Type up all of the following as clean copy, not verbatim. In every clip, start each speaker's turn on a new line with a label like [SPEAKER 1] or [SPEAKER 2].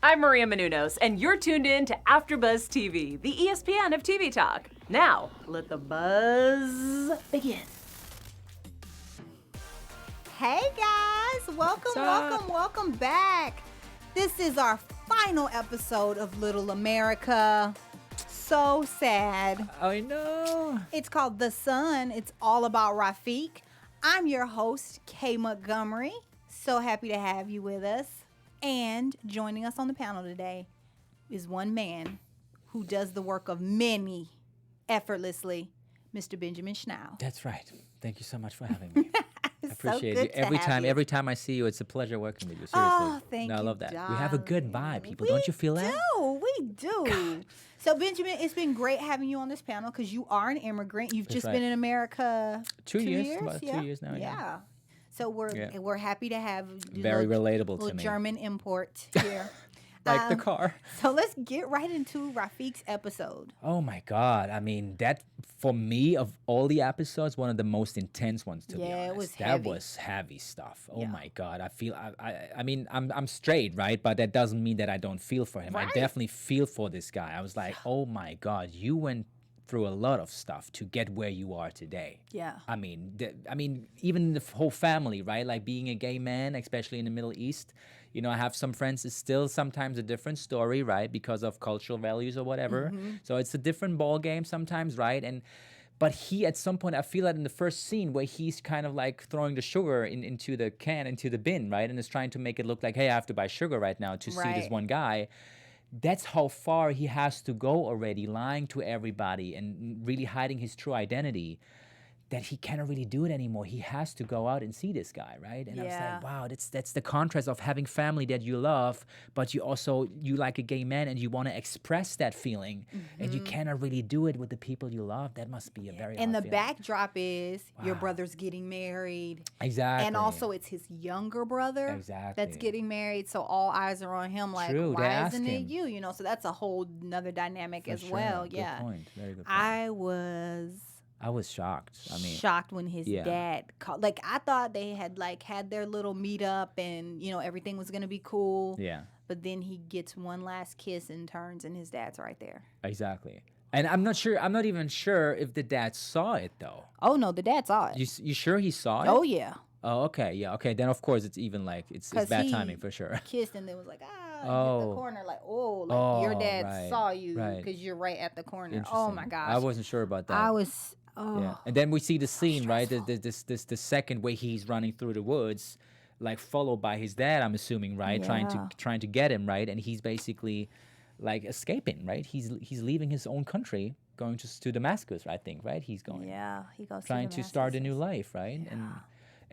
[SPEAKER 1] I'm Maria Menounos, and you're tuned in to AfterBuzz TV, the ESPN of TV talk. Now, let the buzz begin.
[SPEAKER 2] Hey guys, welcome back. This is our final episode of Little America. So sad.
[SPEAKER 3] I know.
[SPEAKER 2] It's called The Sun. It's all about Rafiq. I'm your host, Kay Montgomery. So happy to have you with us. And joining us on the panel today is one man who does the work of many effortlessly, Mr. Benjamin Schnau.
[SPEAKER 3] That's right. Thank you so much for having me. I appreciate
[SPEAKER 2] so
[SPEAKER 3] you. Every time I see you, it's a pleasure working with you. Seriously.
[SPEAKER 2] Oh, thank you.
[SPEAKER 3] I love that.
[SPEAKER 2] Darling.
[SPEAKER 3] We have a good vibe, people. Don't you feel that?
[SPEAKER 2] We do. So, Benjamin, it's been great having you on this panel because you are an immigrant. You've just been in America 2 years.
[SPEAKER 3] About 2 years now.
[SPEAKER 2] Yeah. So we're happy to have
[SPEAKER 3] very relatable to me.
[SPEAKER 2] German import here.
[SPEAKER 3] Like the car.
[SPEAKER 2] So let's get right into Rafiq's episode.
[SPEAKER 3] Oh my God! I mean, that for me of all the episodes, one of the most intense ones. To be honest,
[SPEAKER 2] it was
[SPEAKER 3] that
[SPEAKER 2] heavy.
[SPEAKER 3] was heavy stuff. Oh my God! I mean, I'm straight, right? But that doesn't mean that I don't feel for him.
[SPEAKER 2] Right.
[SPEAKER 3] I definitely feel for this guy. I was like, oh my God, you went through a lot of stuff to get where you are today.
[SPEAKER 2] Yeah.
[SPEAKER 3] I mean, even the whole family, right? Like being a gay man, especially in the Middle East. You know, I have some friends. It's still sometimes a different story, right? Because of cultural values or whatever. Mm-hmm. So it's a different ball game sometimes, right? But he, at some point, I feel that in the first scene where he's kind of like throwing the sugar into the bin, right? And is trying to make it look like, hey, I have to buy sugar right now to see this one guy. That's how far he has to go already, lying to everybody and really hiding his true identity, that he cannot really do it anymore. He has to go out and see this guy, right? And I was like, wow, that's the contrast of having family that you love, but you like a gay man and you want to express that feeling, and you cannot really do it with the people you love. That must be a very
[SPEAKER 2] And the
[SPEAKER 3] hard feeling.
[SPEAKER 2] backdrop is your brother's getting married.
[SPEAKER 3] Exactly.
[SPEAKER 2] And also it's his younger brother that's getting married. So all eyes are on him like,
[SPEAKER 3] True,
[SPEAKER 2] why isn't it you? You know, so that's a whole nother dynamic as well.
[SPEAKER 3] Good
[SPEAKER 2] Yeah.
[SPEAKER 3] point. Very good point.
[SPEAKER 2] I
[SPEAKER 3] was shocked.
[SPEAKER 2] Shocked when his dad called. Like, I thought they had had their little meetup and, everything was going to be cool.
[SPEAKER 3] Yeah.
[SPEAKER 2] But then he gets one last kiss and turns and his dad's right there.
[SPEAKER 3] Exactly. And I'm not even sure if the dad saw it, though.
[SPEAKER 2] Oh, no, the dad saw it.
[SPEAKER 3] You sure he saw it?
[SPEAKER 2] Oh, yeah.
[SPEAKER 3] Oh, okay. Yeah, okay. Then, of course, it's even it's bad timing for sure.
[SPEAKER 2] Kissed and then was like, hit the corner. Like, your dad saw you because you're right at the corner. Oh, my gosh.
[SPEAKER 3] I wasn't sure about that. Yeah. And then we see the scene, right? The second way he's running through the woods, like followed by his dad, I'm assuming, right?
[SPEAKER 2] Yeah.
[SPEAKER 3] Trying to get him, right? And he's basically like escaping, right? He's leaving his own country, going to Damascus, I think, right? He's going.
[SPEAKER 2] Yeah, he goes
[SPEAKER 3] trying to start a new life, right?
[SPEAKER 2] Yeah.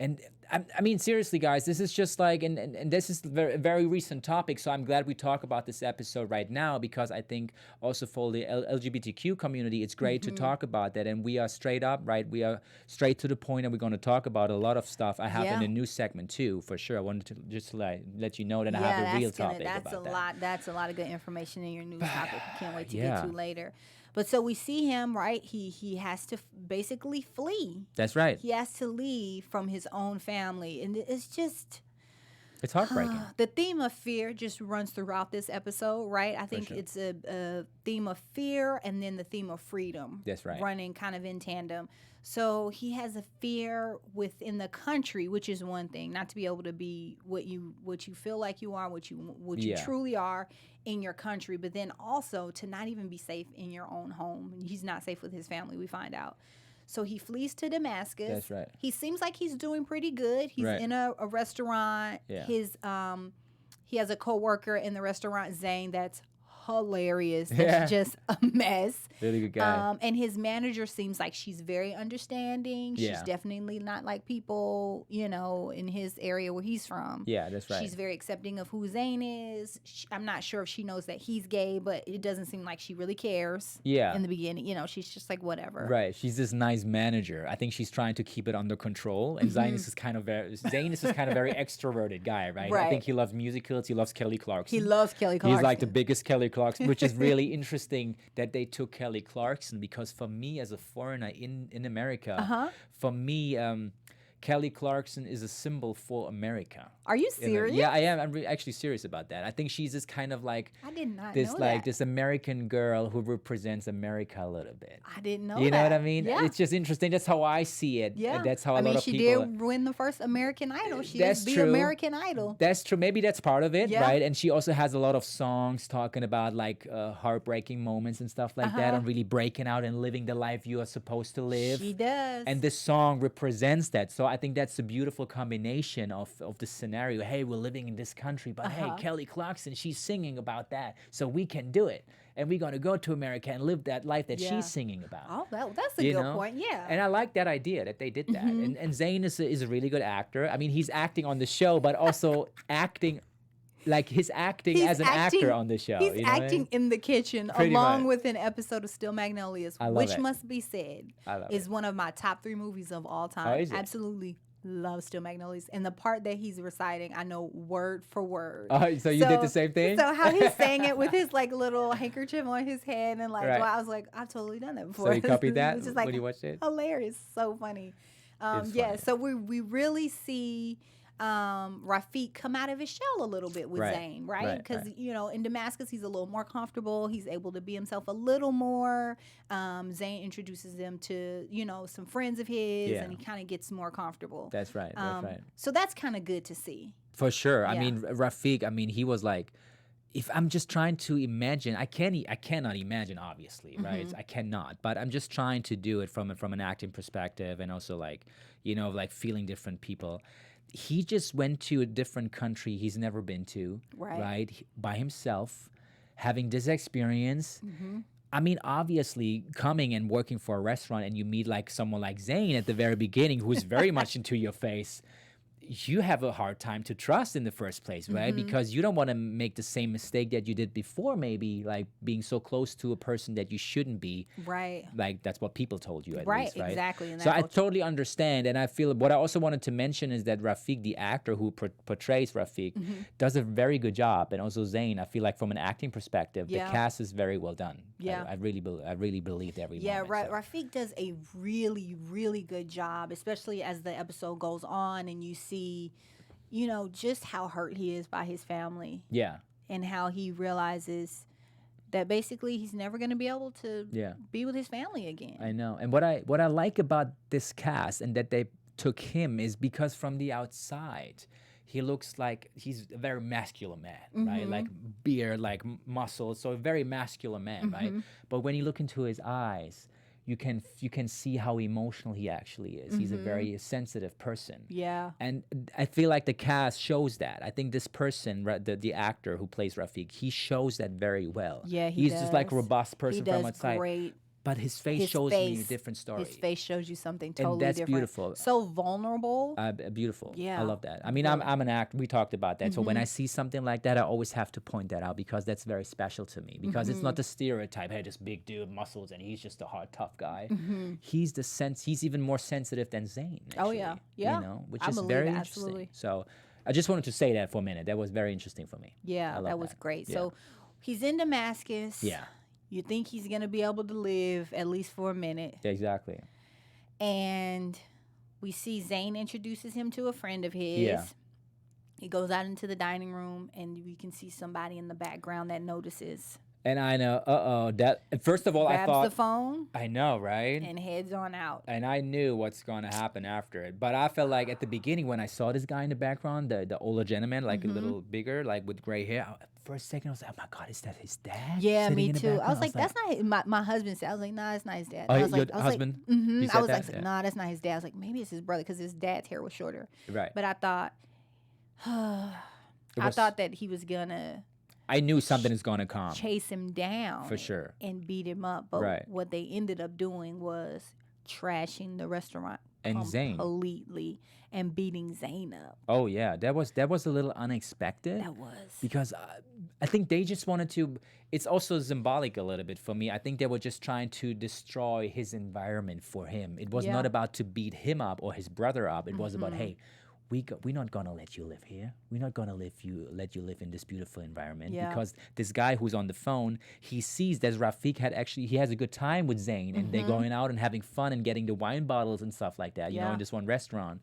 [SPEAKER 3] And I mean, seriously, guys, this is just like, and this is a very, very recent topic, so I'm glad we talk about this episode right now, because I think also for the LGBTQ community, it's great to talk about that, and we are straight up, right? We are straight to the point, and we're going to talk about a lot of stuff I have in the news segment, too, for sure. I wanted to just let you know that I have a real topic about that.
[SPEAKER 2] That's a lot of good information in your news topic. Can't wait to get to later. But so we see him, right? He has to basically flee.
[SPEAKER 3] That's right.
[SPEAKER 2] He has to leave from his own family. And it's just...
[SPEAKER 3] It's heartbreaking.
[SPEAKER 2] The theme of fear just runs throughout this episode, right? I think it's a theme of fear and then the theme of freedom.
[SPEAKER 3] That's right.
[SPEAKER 2] Running kind of in tandem. So he has a fear within the country, which is one thing, not to be able to be what you feel like you are, what you truly are in your country, but then also to not even be safe in your own home. He's not safe with his family, we find out. So he flees to Damascus.
[SPEAKER 3] That's right.
[SPEAKER 2] He seems like he's doing pretty good. He's in a restaurant.
[SPEAKER 3] Yeah.
[SPEAKER 2] He has a coworker in the restaurant, Zane, that's hilarious. That's just a mess.
[SPEAKER 3] Really good guy.
[SPEAKER 2] And his manager seems like she's very understanding. She's definitely not like people, in his area where he's from.
[SPEAKER 3] Yeah, that's right.
[SPEAKER 2] She's very accepting of who Zane is. I'm not sure if she knows that he's gay, but it doesn't seem like she really cares.
[SPEAKER 3] Yeah.
[SPEAKER 2] In the beginning, she's just like, whatever.
[SPEAKER 3] Right. She's this nice manager. I think she's trying to keep it under control. And Zane is this kind of very extroverted guy, right? I think he loves musicals. He loves Kelly Clarkson.
[SPEAKER 2] He loves Kelly Clarkson.
[SPEAKER 3] He's like the biggest Kelly Clarkson, which is really interesting that they took Kelly Clarkson, because for me as a foreigner in America, for me, Kelly Clarkson is a symbol for America.
[SPEAKER 2] Are you serious?
[SPEAKER 3] Yeah, I am. I'm actually serious about that. I think she's this kind of like
[SPEAKER 2] I did not
[SPEAKER 3] this
[SPEAKER 2] know
[SPEAKER 3] like
[SPEAKER 2] that.
[SPEAKER 3] this American girl who represents America a little bit.
[SPEAKER 2] I didn't know
[SPEAKER 3] You know
[SPEAKER 2] that.
[SPEAKER 3] what I mean?
[SPEAKER 2] Yeah.
[SPEAKER 3] It's just interesting. That's how I see it.
[SPEAKER 2] Yeah.
[SPEAKER 3] That's how a
[SPEAKER 2] I mean,
[SPEAKER 3] lot of
[SPEAKER 2] she
[SPEAKER 3] people.
[SPEAKER 2] did win the first American Idol. She
[SPEAKER 3] That's
[SPEAKER 2] is the
[SPEAKER 3] true.
[SPEAKER 2] American Idol.
[SPEAKER 3] That's true. Maybe that's part of it,
[SPEAKER 2] Yeah.
[SPEAKER 3] right? And she also has a lot of songs talking about like heartbreaking moments and stuff like that, and really breaking out and living the life you are supposed to live.
[SPEAKER 2] She does.
[SPEAKER 3] And this song represents that. So I think that's a beautiful combination of the scenario. Hey, we're living in this country, but hey, Kelly Clarkson, she's singing about that. So we can do it. And we're going to go to America and live that life that she's singing about.
[SPEAKER 2] Oh, that's a
[SPEAKER 3] You
[SPEAKER 2] good
[SPEAKER 3] know?
[SPEAKER 2] point. Yeah.
[SPEAKER 3] And I like that idea that they did that. And Zayn is a really good actor. I mean, he's acting on the show, but also acting, like he's acting
[SPEAKER 2] He's
[SPEAKER 3] as an actor on the show.
[SPEAKER 2] He's
[SPEAKER 3] you know what I
[SPEAKER 2] acting
[SPEAKER 3] mean?
[SPEAKER 2] in the kitchen
[SPEAKER 3] Pretty
[SPEAKER 2] along
[SPEAKER 3] much.
[SPEAKER 2] with an episode of Still Magnolias,
[SPEAKER 3] I love
[SPEAKER 2] which
[SPEAKER 3] it.
[SPEAKER 2] must be said
[SPEAKER 3] I love
[SPEAKER 2] is one of my top 3 movies of all time.
[SPEAKER 3] Oh, is it?
[SPEAKER 2] Absolutely love Still Magnolias. And the part that he's reciting, I know word for word.
[SPEAKER 3] Oh, so you did the same thing?
[SPEAKER 2] So how he sang it with his like little handkerchief on his head and like,
[SPEAKER 3] Right.
[SPEAKER 2] well, I was like, I've totally done that before.
[SPEAKER 3] So you copied that
[SPEAKER 2] It's just
[SPEAKER 3] when
[SPEAKER 2] like
[SPEAKER 3] you watched it?
[SPEAKER 2] hilarious. So funny.
[SPEAKER 3] It's
[SPEAKER 2] Yeah,
[SPEAKER 3] funny.
[SPEAKER 2] so we really see Rafiq come out of his shell a little bit with
[SPEAKER 3] Right.
[SPEAKER 2] Zayn, right?
[SPEAKER 3] Right,
[SPEAKER 2] Because
[SPEAKER 3] right.
[SPEAKER 2] you know, in Damascus, he's a little more comfortable. He's able to be himself a little more. Zayn introduces them to some friends of his,
[SPEAKER 3] Yeah.
[SPEAKER 2] and he kind of gets more comfortable.
[SPEAKER 3] That's right. That's right.
[SPEAKER 2] So that's kind of good to see.
[SPEAKER 3] For sure. I
[SPEAKER 2] Yeah.
[SPEAKER 3] mean, Rafiq, I mean, he was like, if I'm just trying to imagine, I cannot imagine, obviously, right? I cannot, but I'm just trying to do it from an acting perspective, and also like, like feeling different people. He just went to a different country he's never been to,
[SPEAKER 2] Right.
[SPEAKER 3] By himself, having this experience. I mean, obviously, coming and working for a restaurant and you meet like someone like Zayn at the very beginning, who's very much into your face, you have a hard time to trust in the first place, right? Because you don't want to make the same mistake that you did before, maybe like being so close to a person that you shouldn't be.
[SPEAKER 2] Right.
[SPEAKER 3] Like that's what people told you at
[SPEAKER 2] Right,
[SPEAKER 3] least, right?
[SPEAKER 2] exactly, in
[SPEAKER 3] So
[SPEAKER 2] that
[SPEAKER 3] I
[SPEAKER 2] culture.
[SPEAKER 3] totally understand, and I feel what I also wanted to mention is that Rafiq, the actor who portrays Rafiq, does a very good job, and also Zayn. I feel like from an acting perspective,
[SPEAKER 2] Yeah.
[SPEAKER 3] the cast is very well done.
[SPEAKER 2] Yeah.
[SPEAKER 3] I really believed every
[SPEAKER 2] Yeah,
[SPEAKER 3] moment. so.
[SPEAKER 2] Rafiq does a really, really good job, especially as the episode goes on and you see, just how hurt he is by his family
[SPEAKER 3] Yeah,
[SPEAKER 2] and how he realizes that basically he's never going to be able to
[SPEAKER 3] yeah.
[SPEAKER 2] be with his family again.
[SPEAKER 3] I know. And what I like about this cast and that they took him is because from the outside, he looks like he's a very masculine man, right? Like beard, like muscles, so a very masculine man, right? But when you look into his eyes, you can see how emotional he actually is. He's a very sensitive person.
[SPEAKER 2] Yeah.
[SPEAKER 3] And I feel like the cast shows that. I think this person, the actor who plays Rafiq, he shows that very well.
[SPEAKER 2] Yeah, he
[SPEAKER 3] He's just like a
[SPEAKER 2] does.
[SPEAKER 3] robust person
[SPEAKER 2] He
[SPEAKER 3] from
[SPEAKER 2] does
[SPEAKER 3] outside.
[SPEAKER 2] great.
[SPEAKER 3] But his face
[SPEAKER 2] His
[SPEAKER 3] shows me a
[SPEAKER 2] face-
[SPEAKER 3] different story.
[SPEAKER 2] His face shows you something totally
[SPEAKER 3] that's
[SPEAKER 2] different.
[SPEAKER 3] beautiful.
[SPEAKER 2] So vulnerable.
[SPEAKER 3] Beautiful.
[SPEAKER 2] Yeah.
[SPEAKER 3] I love that. I mean, I'm an actor. We talked about that. So when
[SPEAKER 2] Mm-hmm.
[SPEAKER 3] I see something like that, I always have to point that out because that's very special to me. Because it's
[SPEAKER 2] Mm-hmm.
[SPEAKER 3] not the stereotype. Hey, this big dude, muscles, and he's just a hard, tough guy.
[SPEAKER 2] Mm-hmm.
[SPEAKER 3] He's even more sensitive than Zayn.
[SPEAKER 2] Oh,
[SPEAKER 3] Actually,
[SPEAKER 2] yeah. Yeah.
[SPEAKER 3] You know, which
[SPEAKER 2] I
[SPEAKER 3] is
[SPEAKER 2] believe
[SPEAKER 3] very
[SPEAKER 2] it,
[SPEAKER 3] interesting.
[SPEAKER 2] absolutely.
[SPEAKER 3] So I just wanted to say that for a minute. That was very interesting for me.
[SPEAKER 2] Yeah,
[SPEAKER 3] I love
[SPEAKER 2] that was
[SPEAKER 3] that.
[SPEAKER 2] great.
[SPEAKER 3] Yeah.
[SPEAKER 2] So he's in Damascus.
[SPEAKER 3] Yeah.
[SPEAKER 2] You think he's going to be able to live at least for a minute.
[SPEAKER 3] Exactly.
[SPEAKER 2] And we see Zayn introduces him to a friend of his.
[SPEAKER 3] Yeah.
[SPEAKER 2] He goes out into the dining room, and we can see somebody in the background that notices.
[SPEAKER 3] And I know, that first of all, I
[SPEAKER 2] Grabs
[SPEAKER 3] thought,
[SPEAKER 2] the phone
[SPEAKER 3] I know, right?
[SPEAKER 2] and heads on out.
[SPEAKER 3] And I knew what's going to happen after it. But I felt like at the beginning when I saw this guy in the background, the older gentleman, like a little bigger, like with gray hair, for a second I was like, oh my God, is that his dad?
[SPEAKER 2] Yeah,
[SPEAKER 3] sitting
[SPEAKER 2] me
[SPEAKER 3] in the
[SPEAKER 2] too. I was
[SPEAKER 3] background?
[SPEAKER 2] like, that's not my husband said. I was like, nah, it's not his dad.
[SPEAKER 3] Oh,
[SPEAKER 2] I was
[SPEAKER 3] your
[SPEAKER 2] like,
[SPEAKER 3] husband?
[SPEAKER 2] Mm-hmm.
[SPEAKER 3] He
[SPEAKER 2] I
[SPEAKER 3] said
[SPEAKER 2] was
[SPEAKER 3] that?
[SPEAKER 2] like,
[SPEAKER 3] Yeah.
[SPEAKER 2] nah, that's not his dad. I was like, maybe it's his brother because his dad's hair was shorter.
[SPEAKER 3] Right.
[SPEAKER 2] But I thought,
[SPEAKER 3] It
[SPEAKER 2] I
[SPEAKER 3] was-
[SPEAKER 2] thought that he was gonna
[SPEAKER 3] I knew something is going to come.
[SPEAKER 2] chase him down
[SPEAKER 3] For sure.
[SPEAKER 2] and beat him up. But
[SPEAKER 3] Right.
[SPEAKER 2] what they ended up doing was trashing the restaurant
[SPEAKER 3] And Zayn.
[SPEAKER 2] completely and beating Zayn up.
[SPEAKER 3] Oh, yeah. That was a little unexpected.
[SPEAKER 2] That was.
[SPEAKER 3] Because I think they just wanted to. It's also symbolic a little bit for me. I think they were just trying to destroy his environment for him. It was
[SPEAKER 2] Yeah.
[SPEAKER 3] not about to beat him up or his brother up. It was about, hey, we're not gonna let you live here. We're not gonna let you live in this beautiful environment
[SPEAKER 2] Yeah.
[SPEAKER 3] because this guy who's on the phone, he sees that Rafiq he has a good time with Zayn, and they're going out and having fun and getting the wine bottles and stuff like that. You know,
[SPEAKER 2] Yeah.
[SPEAKER 3] in this one restaurant,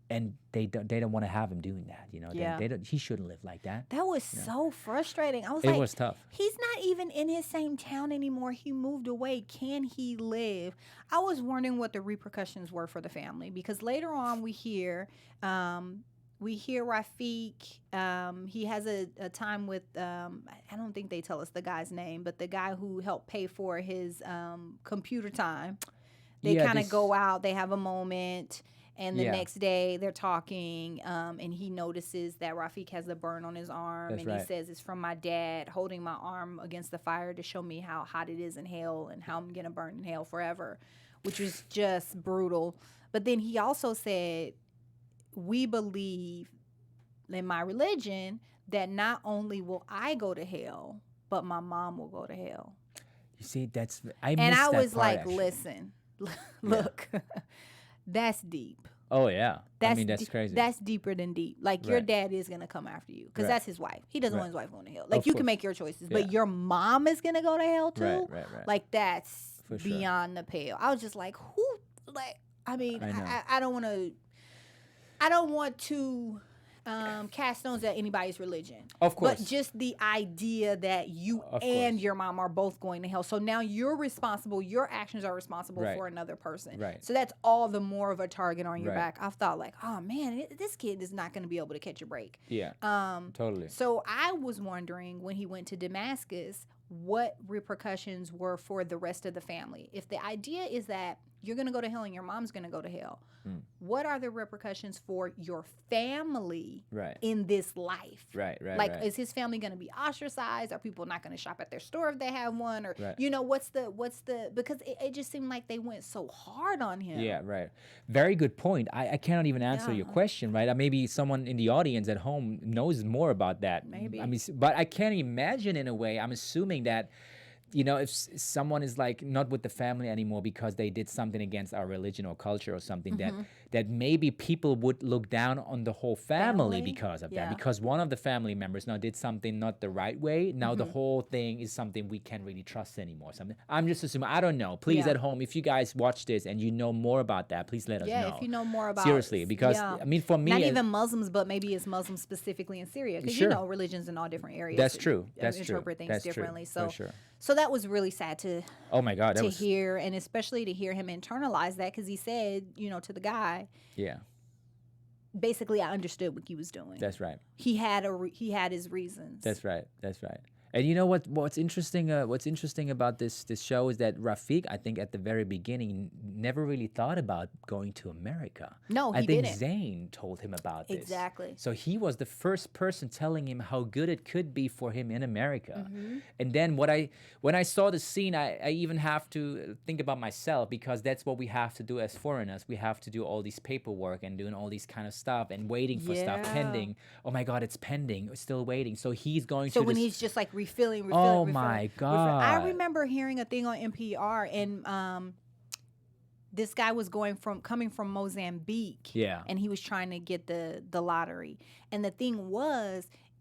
[SPEAKER 3] and they don't want to have him doing that. You know,
[SPEAKER 2] Yeah.
[SPEAKER 3] they don't. He shouldn't live like that.
[SPEAKER 2] That was so frustrating. I was
[SPEAKER 3] It
[SPEAKER 2] like,
[SPEAKER 3] was tough.
[SPEAKER 2] He's not even in his same town anymore. He moved away. Can he live? I was wondering what the repercussions were for the family because later on we hear Rafiq. He has a time with I don't think they tell us the guy's name, but the guy who helped pay for his computer time. They
[SPEAKER 3] Yeah,
[SPEAKER 2] kind of
[SPEAKER 3] this-
[SPEAKER 2] go out. They have a moment. And the
[SPEAKER 3] Yeah.
[SPEAKER 2] next day they're talking, and he notices that Rafiq has a burn on his arm,
[SPEAKER 3] That's
[SPEAKER 2] and he
[SPEAKER 3] right.
[SPEAKER 2] says it's from my dad holding my arm against the fire to show me how hot it is in hell and how I'm gonna burn in hell forever, which was just brutal. But then he also said, "We believe in my religion that not only will I go to hell, but my mom will go to hell."
[SPEAKER 3] You see, I
[SPEAKER 2] And
[SPEAKER 3] missed
[SPEAKER 2] I
[SPEAKER 3] that
[SPEAKER 2] was
[SPEAKER 3] part,
[SPEAKER 2] like,
[SPEAKER 3] actually.
[SPEAKER 2] "Listen, look, that's deep."
[SPEAKER 3] Oh yeah, I mean that's
[SPEAKER 2] de-
[SPEAKER 3] crazy.
[SPEAKER 2] That's deeper than deep. Like your
[SPEAKER 3] Right.
[SPEAKER 2] dad is gonna come after you because
[SPEAKER 3] Right.
[SPEAKER 2] that's his wife. He doesn't
[SPEAKER 3] Right.
[SPEAKER 2] want his wife going to hell. Like
[SPEAKER 3] Of
[SPEAKER 2] you
[SPEAKER 3] course.
[SPEAKER 2] can make your choices,
[SPEAKER 3] Yeah.
[SPEAKER 2] but your mom is gonna go to hell too.
[SPEAKER 3] Right.
[SPEAKER 2] Like that's
[SPEAKER 3] For sure.
[SPEAKER 2] beyond the pale. I was just like, who? Like, I mean,
[SPEAKER 3] I know.
[SPEAKER 2] I don't want to. I don't want to cast stones at anybody's religion.
[SPEAKER 3] Of course.
[SPEAKER 2] But just the idea that you
[SPEAKER 3] Of
[SPEAKER 2] and
[SPEAKER 3] course.
[SPEAKER 2] your mom are both going to hell. So now you're responsible, your actions are responsible
[SPEAKER 3] Right.
[SPEAKER 2] for another person.
[SPEAKER 3] Right.
[SPEAKER 2] So that's all the more of a target on your
[SPEAKER 3] Right.
[SPEAKER 2] back. I thought like, oh man, this kid is not going to be able to catch a break.
[SPEAKER 3] Yeah, totally.
[SPEAKER 2] So I was wondering when he went to Damascus, what repercussions were for the rest of the family. If the idea is that you're going to go to hell and your mom's going to go to hell, what are the repercussions for your family
[SPEAKER 3] Right.
[SPEAKER 2] in this life?
[SPEAKER 3] Right.
[SPEAKER 2] Like,
[SPEAKER 3] right.
[SPEAKER 2] is his family going to be ostracized? Are people not going to shop at their store if they have one? Or,
[SPEAKER 3] Right.
[SPEAKER 2] you know, what's the, because it just seemed like they went so hard on him.
[SPEAKER 3] Yeah, right. Very good point. I cannot even answer your
[SPEAKER 2] Yeah.
[SPEAKER 3] question, right? Maybe someone in the audience at home knows more about that.
[SPEAKER 2] Maybe.
[SPEAKER 3] I mean, but I can't imagine in a way. I'm assuming that, you know, if someone is like not with the family anymore because they did something against our religion or culture or something, that maybe people would look down on the whole family
[SPEAKER 2] Family?
[SPEAKER 3] because of
[SPEAKER 2] Yeah.
[SPEAKER 3] that. Because one of the family members now did something not the right way. Now the whole thing is something we can't really trust anymore. Something I'm just assuming. I don't know. Please
[SPEAKER 2] Yeah.
[SPEAKER 3] at home, if you guys watch this and you know more about that, please let us
[SPEAKER 2] Yeah,
[SPEAKER 3] know.
[SPEAKER 2] if you know more about
[SPEAKER 3] Seriously, because
[SPEAKER 2] yeah.
[SPEAKER 3] I mean, for me,
[SPEAKER 2] not even Muslims, but maybe it's Muslims specifically in Syria, because
[SPEAKER 3] Sure.
[SPEAKER 2] you know religions in all different areas.
[SPEAKER 3] That's true. That's true.
[SPEAKER 2] interpret things
[SPEAKER 3] That's true,
[SPEAKER 2] differently.
[SPEAKER 3] for
[SPEAKER 2] So,
[SPEAKER 3] sure.
[SPEAKER 2] so that was really sad to
[SPEAKER 3] Oh my God, that was
[SPEAKER 2] hear, and especially to hear him internalize that, because he said, you know, to the guy,
[SPEAKER 3] yeah.
[SPEAKER 2] basically, I understood what he was doing.
[SPEAKER 3] That's right.
[SPEAKER 2] He had his reasons.
[SPEAKER 3] That's right. That's right. And you know what's interesting? What's interesting about this show is that Rafiq, I think at the very beginning, never really thought about going to America.
[SPEAKER 2] No, he
[SPEAKER 3] I think
[SPEAKER 2] didn't.
[SPEAKER 3] Zayn told him about this.
[SPEAKER 2] Exactly.
[SPEAKER 3] So he was the first person telling him how good it could be for him in America.
[SPEAKER 2] Mm-hmm.
[SPEAKER 3] And then when I saw the scene, I even have to think about myself, because that's what we have to do as foreigners. We have to do all these paperwork and doing all these kind of stuff and waiting for stuff
[SPEAKER 2] Yeah.
[SPEAKER 3] pending. Oh my God, it's pending. We're still waiting. So he's going
[SPEAKER 2] So
[SPEAKER 3] to
[SPEAKER 2] when
[SPEAKER 3] this,
[SPEAKER 2] he's just like refilling.
[SPEAKER 3] Oh, my God.
[SPEAKER 2] I remember hearing a thing on NPR, and this guy was coming from Mozambique.
[SPEAKER 3] Yeah.
[SPEAKER 2] And he was trying to get the lottery. And the thing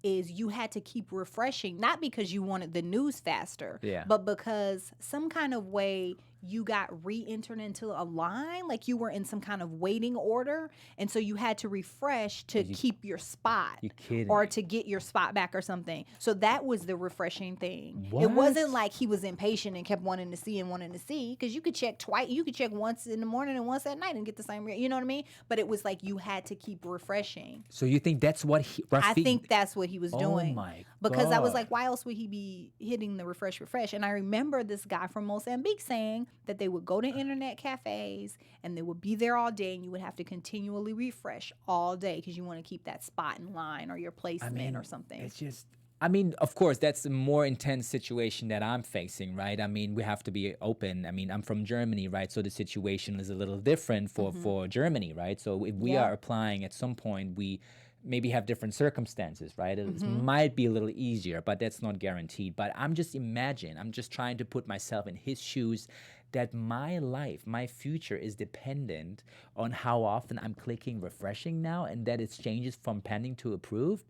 [SPEAKER 2] is you had to keep refreshing, not because you wanted the news faster,
[SPEAKER 3] Yeah.
[SPEAKER 2] but because some kind of way you got re-entered into a line, like you were in some kind of waiting order, and so you had to refresh to keep your spot,
[SPEAKER 3] You kidding
[SPEAKER 2] or
[SPEAKER 3] me.
[SPEAKER 2] to get your spot back or something. So that was the refreshing thing. It
[SPEAKER 3] What?
[SPEAKER 2] wasn't like he was impatient and kept wanting to see, because you could check twice. You could check once in the morning and once at night and get the same. You know what I mean? But it was like you had to keep refreshing.
[SPEAKER 3] So you think that's what Rafiq?
[SPEAKER 2] I think that's what he was doing.
[SPEAKER 3] Oh my
[SPEAKER 2] Because I was
[SPEAKER 3] God.
[SPEAKER 2] like, why else would he be hitting the refresh? And I remember this guy from Mozambique saying that they would go to internet cafes and they would be there all day, and you would have to continually refresh all day because you want to keep that spot in line or your placement or something.
[SPEAKER 3] It's just, I mean, of course, that's a more intense situation that I'm facing, right? I mean, we have to be open. I mean, I'm from Germany, right? So the situation is a little different for Germany, right? So if we
[SPEAKER 2] Yeah.
[SPEAKER 3] are applying at some point, we maybe have different circumstances, right? It might be a little easier, but that's not guaranteed. But I'm just trying to put myself in his shoes, that my life, my future is dependent on how often I'm clicking refreshing now, and that it changes from pending to approved.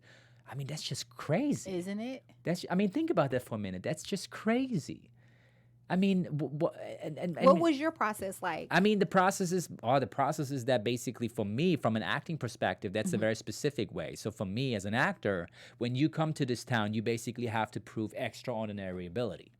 [SPEAKER 3] I mean, that's just crazy.
[SPEAKER 2] Isn't it?
[SPEAKER 3] I mean, think about that for a minute. That's just crazy. I mean,
[SPEAKER 2] what was your process like?
[SPEAKER 3] I mean, the process is that basically for me, from an acting perspective, that's a very specific way. So for me as an actor, when you come to this town, you basically have to prove extraordinary ability.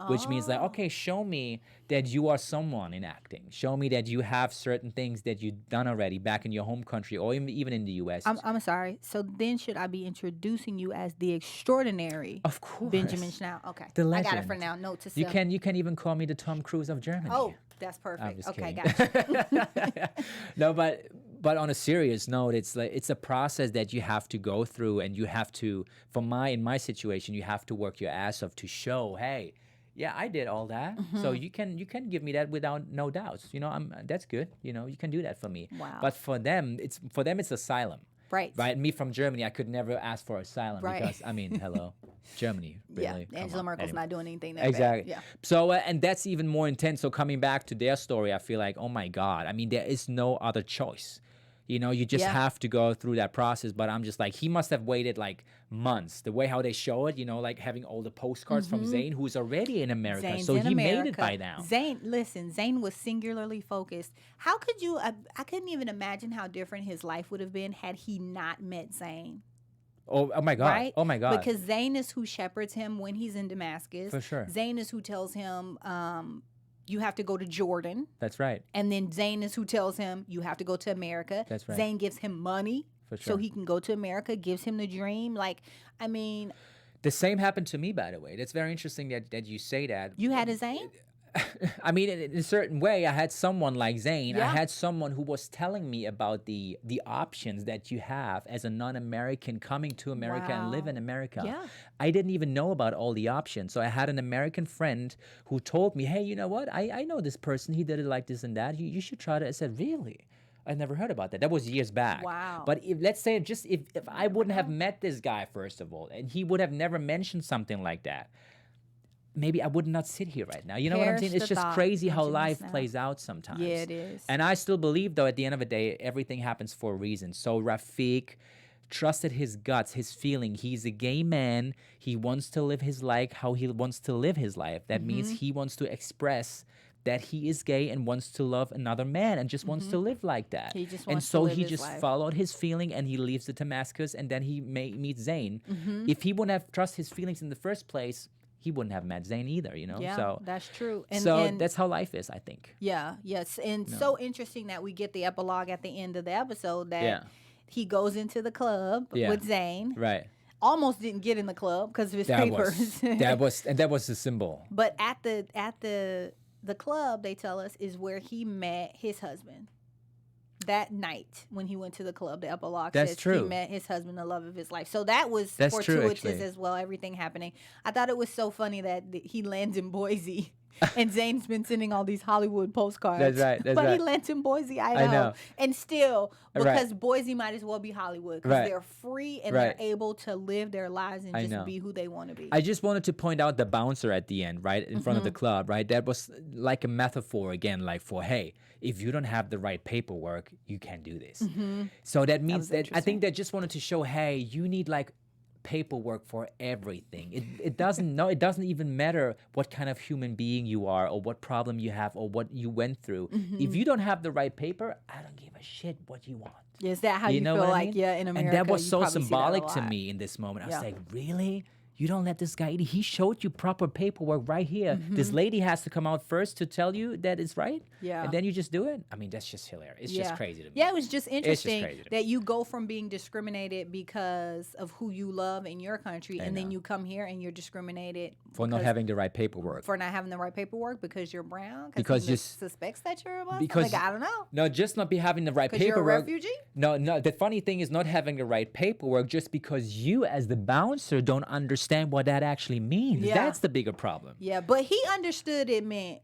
[SPEAKER 3] Which means like, okay, show me that you are someone in acting. Show me that you have certain things that you've done already back in your home country or even in the U.S.
[SPEAKER 2] I'm sorry. So then should I be introducing you as the extraordinary
[SPEAKER 3] Of course.
[SPEAKER 2] Benjamin Schnau? Okay.
[SPEAKER 3] The
[SPEAKER 2] I got it
[SPEAKER 3] legend.
[SPEAKER 2] for now. Note to
[SPEAKER 3] You
[SPEAKER 2] self.
[SPEAKER 3] can even call me the Tom Cruise of Germany.
[SPEAKER 2] Oh, that's
[SPEAKER 3] I'm
[SPEAKER 2] perfect.
[SPEAKER 3] just
[SPEAKER 2] Okay,
[SPEAKER 3] kidding.
[SPEAKER 2] gotcha.
[SPEAKER 3] No, but on a serious note, it's a process that you have to go through, and you have to, in my situation, you have to work your ass off to show, hey, yeah, I did all that. So you can give me that without no doubts. You know, that's good. You know, you can do that for me.
[SPEAKER 2] Wow.
[SPEAKER 3] But for them, it's asylum.
[SPEAKER 2] Right.
[SPEAKER 3] Right. Me from Germany, I could never ask for asylum
[SPEAKER 2] Right.
[SPEAKER 3] because I mean, hello, Germany. Really?
[SPEAKER 2] Yeah.
[SPEAKER 3] Come
[SPEAKER 2] Angela
[SPEAKER 3] on.
[SPEAKER 2] Merkel's
[SPEAKER 3] Anyway.
[SPEAKER 2] not doing anything that
[SPEAKER 3] Exactly.
[SPEAKER 2] bad. Yeah.
[SPEAKER 3] So, and that's even more intense. So coming back to their story, I feel like, oh my God. I mean, there is no other choice. You know, you just
[SPEAKER 2] Yeah.
[SPEAKER 3] have to go through that process. But I'm just like, he must have waited like months. The way how they show it, you know, like having all the postcards from Zayn, who's already in America.
[SPEAKER 2] Zayn's
[SPEAKER 3] So
[SPEAKER 2] in
[SPEAKER 3] he made it
[SPEAKER 2] America.
[SPEAKER 3] by now.
[SPEAKER 2] Zayn was singularly focused. How could you? I couldn't even imagine how different his life would have been had he not met Zayn.
[SPEAKER 3] Oh my God.
[SPEAKER 2] Right?
[SPEAKER 3] Oh my God.
[SPEAKER 2] Because Zayn is who shepherds him when he's in Damascus.
[SPEAKER 3] For sure.
[SPEAKER 2] Zayn is who tells him, you have to go to Jordan.
[SPEAKER 3] That's right.
[SPEAKER 2] And then Zayn is who tells him, you have to go to America.
[SPEAKER 3] That's right.
[SPEAKER 2] Zayn gives him money
[SPEAKER 3] For
[SPEAKER 2] so
[SPEAKER 3] sure.
[SPEAKER 2] he can go to America, gives him the dream. Like, I mean,
[SPEAKER 3] The same happened to me, by the way. That's very interesting that you say that.
[SPEAKER 2] you had a Zayn?
[SPEAKER 3] I mean, in a certain way, I had someone like Zayn. I
[SPEAKER 2] Yeah.
[SPEAKER 3] had someone who was telling me about the options that you have as a non-American coming to America and live
[SPEAKER 2] Wow.
[SPEAKER 3] in America.
[SPEAKER 2] Yeah.
[SPEAKER 3] I didn't even know about all the options. So I had an American friend who told me, hey, you know what? I know this person. He did it like this and that. You should try to. I said, really? I never heard about that. That was years back.
[SPEAKER 2] Wow.
[SPEAKER 3] But let's say if I wouldn't have met this guy, first of all, and he would have never mentioned something like that, maybe I would not sit here right now. You know what I'm
[SPEAKER 2] Perish
[SPEAKER 3] saying? It's
[SPEAKER 2] the
[SPEAKER 3] just
[SPEAKER 2] thought,
[SPEAKER 3] crazy how
[SPEAKER 2] Benjamin
[SPEAKER 3] life
[SPEAKER 2] Schnau.
[SPEAKER 3] plays out sometimes.
[SPEAKER 2] Yeah, it is.
[SPEAKER 3] And I still believe, though, at the end of the day, everything happens for a reason. So Rafiq trusted his guts, his feeling. He's a gay man. He wants to live his life how he wants to live his life. That means he wants to express that he is gay and wants to love another man and just wants to live like that.
[SPEAKER 2] He just
[SPEAKER 3] and
[SPEAKER 2] wants to
[SPEAKER 3] so
[SPEAKER 2] live
[SPEAKER 3] he
[SPEAKER 2] his
[SPEAKER 3] just
[SPEAKER 2] life.
[SPEAKER 3] followed his feeling and he leaves the Damascus and then he meets Zayn. If he wouldn't have trusted his feelings in the first place, he wouldn't have met Zayn either, you know?
[SPEAKER 2] Yeah,
[SPEAKER 3] So
[SPEAKER 2] that's true.
[SPEAKER 3] so that's how life is, I think.
[SPEAKER 2] Yeah, yes. And so interesting that we get the epilogue at the end of the episode that
[SPEAKER 3] Yeah.
[SPEAKER 2] he goes into the club
[SPEAKER 3] Yeah.
[SPEAKER 2] with Zayn.
[SPEAKER 3] Right.
[SPEAKER 2] Almost didn't get in the club because of his
[SPEAKER 3] That
[SPEAKER 2] papers.
[SPEAKER 3] was that was the symbol.
[SPEAKER 2] But at the club, they tell us, is where he met his husband. That night when he went to the club, the epilogue
[SPEAKER 3] That's
[SPEAKER 2] says he
[SPEAKER 3] true.
[SPEAKER 2] met his husband, the love of his life. So that was
[SPEAKER 3] That's true,
[SPEAKER 2] fortuitous
[SPEAKER 3] actually.
[SPEAKER 2] as well, everything happening. I thought it was so funny that he lands in Boise. And Zayn's been sending all these Hollywood postcards.
[SPEAKER 3] That's right, that's
[SPEAKER 2] but
[SPEAKER 3] right.
[SPEAKER 2] he lands in Boise, Idaho.
[SPEAKER 3] know.
[SPEAKER 2] And still,
[SPEAKER 3] Right.
[SPEAKER 2] because Boise might as well be Hollywood. Because
[SPEAKER 3] Right.
[SPEAKER 2] they're free and
[SPEAKER 3] Right.
[SPEAKER 2] they're able to live their lives and
[SPEAKER 3] I
[SPEAKER 2] just
[SPEAKER 3] know.
[SPEAKER 2] be who they want to be.
[SPEAKER 3] I just wanted to point out the bouncer at the end, right, in front of the club, right? That was like a metaphor again, like for, hey, if you don't have the right paperwork, you can't do this. So that means
[SPEAKER 2] was
[SPEAKER 3] that I
[SPEAKER 2] interesting.
[SPEAKER 3] think they just wanted to show, hey, you need like paperwork for everything. It doesn't even matter what kind of human being you are or what problem you have or what you went through. If you don't have the right paper, I don't give a shit what you want.
[SPEAKER 2] Is that how you
[SPEAKER 3] know
[SPEAKER 2] feel
[SPEAKER 3] what I
[SPEAKER 2] like,
[SPEAKER 3] mean?
[SPEAKER 2] yeah, in America?
[SPEAKER 3] And that was
[SPEAKER 2] you
[SPEAKER 3] so
[SPEAKER 2] probably see that a
[SPEAKER 3] symbolic to
[SPEAKER 2] lot.
[SPEAKER 3] me in this moment. I
[SPEAKER 2] Yeah.
[SPEAKER 3] was like, really? You don't let this guy eat? He showed you proper paperwork right here. This lady has to come out first to tell you that it's right.
[SPEAKER 2] Yeah.
[SPEAKER 3] And then you just do it. I mean, that's just hilarious. It's just crazy to me.
[SPEAKER 2] Yeah, it was just interesting
[SPEAKER 3] crazy to me.
[SPEAKER 2] that you go from being discriminated because of who you love in your country, and then
[SPEAKER 3] know.
[SPEAKER 2] you come here and you're discriminated
[SPEAKER 3] For not
[SPEAKER 2] because-
[SPEAKER 3] having the right paperwork.
[SPEAKER 2] for not having the right paperwork because you're brown.
[SPEAKER 3] Because
[SPEAKER 2] he
[SPEAKER 3] you
[SPEAKER 2] suspects that you're a Muslim.
[SPEAKER 3] because-
[SPEAKER 2] Like, I don't know.
[SPEAKER 3] No, just not be having the right
[SPEAKER 2] Because you're a
[SPEAKER 3] paperwork.
[SPEAKER 2] refugee.
[SPEAKER 3] No. The funny thing is not having the right paperwork just because you, as the bouncer, don't understand what that actually means.
[SPEAKER 2] Yeah.
[SPEAKER 3] That's the bigger problem.
[SPEAKER 2] Yeah, but he understood it meant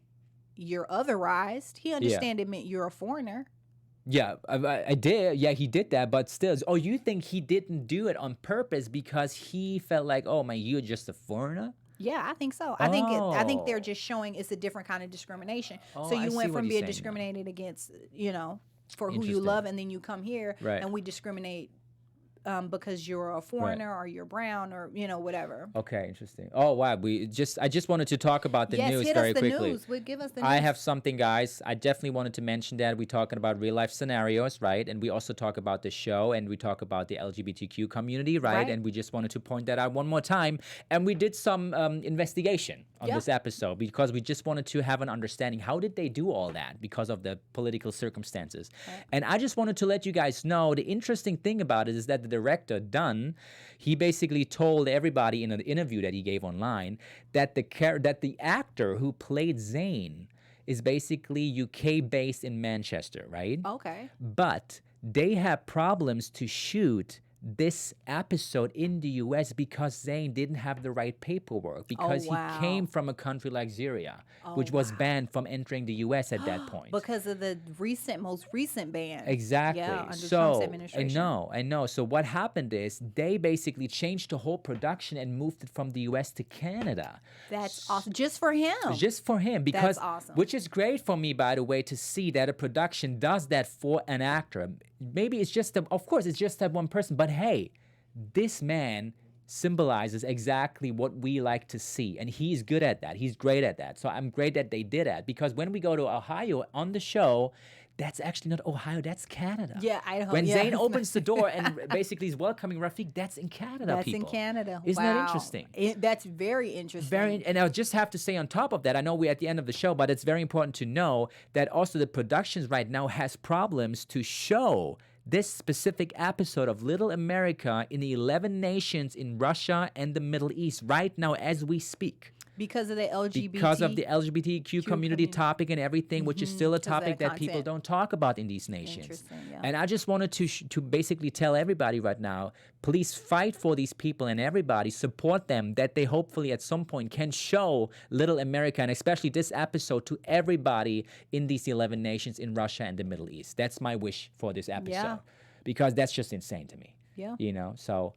[SPEAKER 2] you're otherized. He understand it meant you're a foreigner.
[SPEAKER 3] Yeah, I did. Yeah, he did that, but still. Oh, you think he didn't do it on purpose because he felt like, oh, man, you're just a foreigner?
[SPEAKER 2] Yeah, I think so. I think they're just showing it's a different kind of discrimination.
[SPEAKER 3] Oh,
[SPEAKER 2] So
[SPEAKER 3] I
[SPEAKER 2] you
[SPEAKER 3] see
[SPEAKER 2] went
[SPEAKER 3] what
[SPEAKER 2] from
[SPEAKER 3] he's
[SPEAKER 2] being
[SPEAKER 3] saying now.
[SPEAKER 2] discriminated against, for who you
[SPEAKER 3] Interesting.
[SPEAKER 2] love, and then you come here
[SPEAKER 3] Right.
[SPEAKER 2] and we discriminate because you're a foreigner or you're brown or whatever.
[SPEAKER 3] Okay, interesting. Oh wow, I just wanted to talk about the
[SPEAKER 2] Yes,
[SPEAKER 3] news
[SPEAKER 2] hit
[SPEAKER 3] very
[SPEAKER 2] us the
[SPEAKER 3] quickly.
[SPEAKER 2] news. Give us the news.
[SPEAKER 3] I have something, guys. I definitely wanted to mention that we're talking about real life scenarios, right? And we also talk about the show, and we talk about the LGBTQ community, right?
[SPEAKER 2] Right.
[SPEAKER 3] And we just wanted to point that out one more time. And we did some investigation on this episode because we just wanted to have an understanding. How did they do all that because of the political circumstances?
[SPEAKER 2] Right.
[SPEAKER 3] And I just wanted to let you guys know the interesting thing about it is that the director, Dunn, he basically told everybody in an interview that he gave online that the actor who played Zane is basically UK based in Manchester, right?
[SPEAKER 2] Okay.
[SPEAKER 3] But they have problems to shoot this episode in the US because Zayn didn't have the right paperwork because he came from a country like Syria, which was banned from entering the US at that point.
[SPEAKER 2] Because of the most recent ban.
[SPEAKER 3] Exactly.
[SPEAKER 2] Yeah, under Trump's administration.
[SPEAKER 3] I know. So what happened is they basically changed the whole production and moved it from the US to Canada.
[SPEAKER 2] That's awesome. Just for him.
[SPEAKER 3] Just for him, because
[SPEAKER 2] That's awesome.
[SPEAKER 3] which is great for me, by the way, to see that a production does that for an actor. Maybe it's just of course it's just that one person, but hey, this man symbolizes exactly what we like to see, and he's good at that. He's great at that. So I'm great that they did that, because when we go to Ohio on the show, that's actually not Ohio, that's Canada.
[SPEAKER 2] Yeah, Idaho.
[SPEAKER 3] When Zayn opens the door and basically is welcoming Rafiq, that's in Canada,
[SPEAKER 2] That's
[SPEAKER 3] people.
[SPEAKER 2] in Canada.
[SPEAKER 3] Isn't that interesting?
[SPEAKER 2] That's very interesting.
[SPEAKER 3] And I'll just have to say on top of that, I know we're at the end of the show, but it's very important to know that also the productions right now has problems to show this specific episode of Little America in the 11 nations in Russia and the Middle East right now as we speak.
[SPEAKER 2] Because of the LGBT.
[SPEAKER 3] Because of the LGBTQ community topic and everything, which is still a topic that people don't talk about in these nations.
[SPEAKER 2] Interesting, yeah.
[SPEAKER 3] And I just wanted to basically tell everybody right now, please fight for these people and everybody, support them, that they hopefully at some point can show Little America, and especially this episode, to everybody in these 11 nations in Russia and the Middle East. That's my wish for this episode. Because that's just insane to me.
[SPEAKER 2] Yeah.
[SPEAKER 3] So...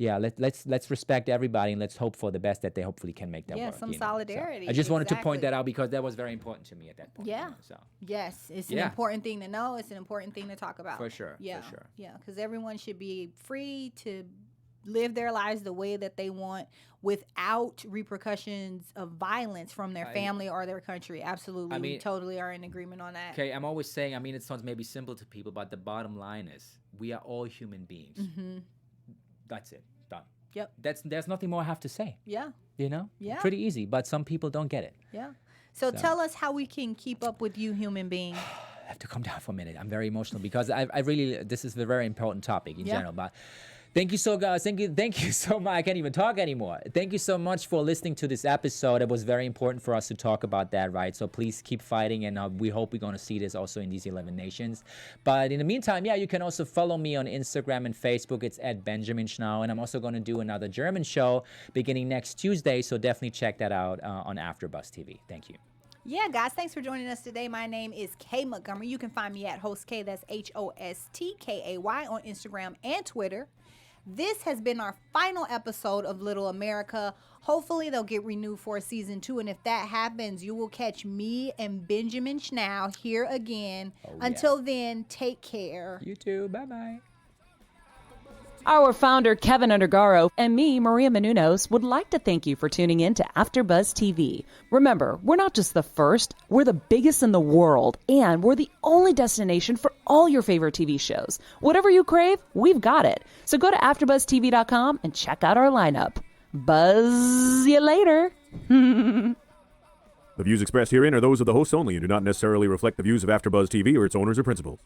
[SPEAKER 3] yeah, let's respect everybody and let's hope for the best that they hopefully can make that work.
[SPEAKER 2] Yeah, some solidarity.
[SPEAKER 3] So I just wanted to point that out because that was very important to me at that point.
[SPEAKER 2] Yeah.
[SPEAKER 3] So.
[SPEAKER 2] Yes, it's an important thing to know. It's an important thing to talk about.
[SPEAKER 3] For sure.
[SPEAKER 2] Yeah.
[SPEAKER 3] For sure.
[SPEAKER 2] Yeah, because everyone should be free to live their lives the way that they want without repercussions of violence from their family or their country. Absolutely. We totally are in agreement on that.
[SPEAKER 3] Okay, I'm always saying, it sounds maybe simple to people, but the bottom line is we are all human beings. Mm-hmm. That's it. Done. Yep. There's nothing more I have to say.
[SPEAKER 2] Yeah.
[SPEAKER 3] Yeah. Pretty easy, but some people don't get it.
[SPEAKER 2] Yeah. So tell us how we can keep up with you, human being.
[SPEAKER 3] I have to calm down for a minute. I'm very emotional because I really, this is a very important topic in general, but thank you so guys. Thank you so much. I can't even talk anymore. Thank you so much for listening to this episode. It was very important for us to talk about that, right? So please keep fighting, and we hope we're going to see this also in these 11 nations. But in the meantime, you can also follow me on Instagram and Facebook. It's at Benjamin Schnau, and I'm also going to do another German show beginning next Tuesday, so definitely check that out on AfterBuzz TV. Thank you.
[SPEAKER 2] Yeah, guys, thanks for joining us today. My name is Kay Montgomery. You can find me at HostK, that's HostKay on Instagram and Twitter. This has been our final episode of Little America. Hopefully they'll get renewed for season 2. And if that happens, you will catch me and Benjamin Schnau here again. Until then, take care.
[SPEAKER 3] You too. Bye-bye.
[SPEAKER 1] Our founder, Keven Undergaro, and me, Maria Menounos, would like to thank you for tuning in to AfterBuzz TV. Remember, we're not just the first, we're the biggest in the world, and we're the only destination for all your favorite TV shows. Whatever you crave, we've got it. So go to AfterBuzzTV.com and check out our lineup. Buzz you later.
[SPEAKER 4] The views expressed herein are those of the hosts only and do not necessarily reflect the views of AfterBuzz TV or its owners or principals.